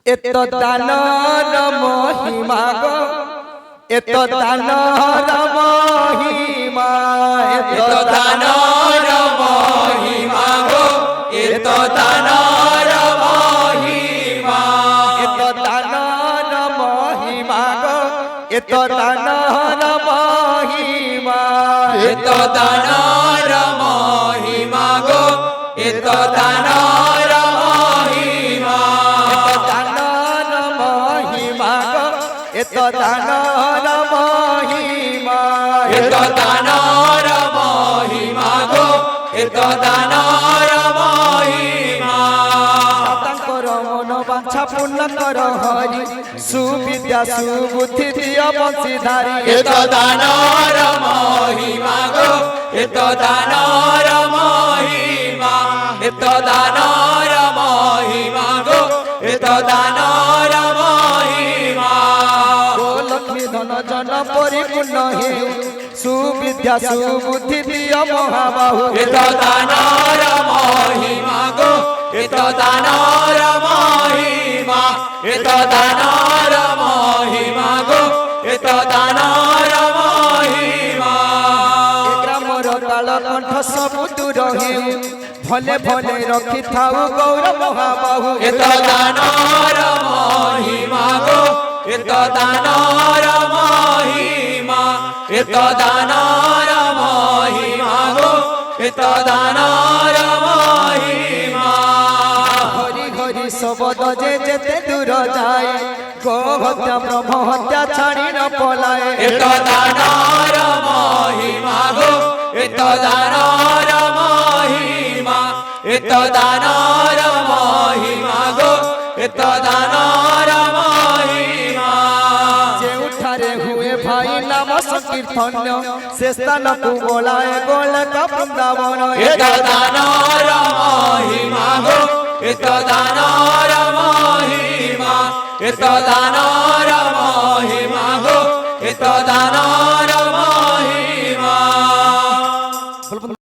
এত দানর মহিমা গো, এত দানর মহিমা, এত দানর মহিমা গো, এত দানর মহিমা, এত দানর মহিমা গো, এত দানর মহিমা, এত দানর মহিমা গো, এত দানর মহিমা, এত দানর মহিমা, এত দানর মহিমা গো, এত দানর মহিমা। তাঙ্কর মনোবাঞ্ছা পূর্ণ কর হরি, সুবিদ্যা সুবুদ্ধি দিয় বংশীধারী, এত দানর মহিমা গো, এত দানর মহিমা, এত দানর মহিমা গো, এত দানর মহিমা। লক্ষ্মী ধন জন পরিপূর্ণ হে, সুবিদ্যা সুবুদ্ধি দিয় মহাবাহু, এত দানর মহিমা গো, এত দানর মহিমা, এত দানর মহিমা গো, এত দানর মহিমা। গ্রামর কাল কণ্ঠ ସବୁ দূর হে, ভলে ভলে রক্ষি থাউ গৌর মহাবাহু, এত দানর মহিমা গো, এত দানর মহিমা, এত দানর মহিমা গো, এত দানর মহিমা। হরি হরি শবদ যে যেতে দূর যায়, গো হত্যা ব্রহ্ম হত্যা ছাড়ি ন পলায়, এত দানর মহিমা গো, এত দানর মহিমা, এত দানর মহিমা গো, এত দানর মহিমা। ଯେଉଁଠାରେ ହୁଏ ଭାଇ ନାମ ସଂକୀର୍ତ୍ତନ, ସେ ସ୍ଥାନକୁ ବୋଳାଏ ଗୋଲକ ବୃନ୍ଦାବନ, ଏତ ଦାନର ମହିମା ଗୋ, ଏତ ଦାନର ମହିମା, ଏତ ଦାନର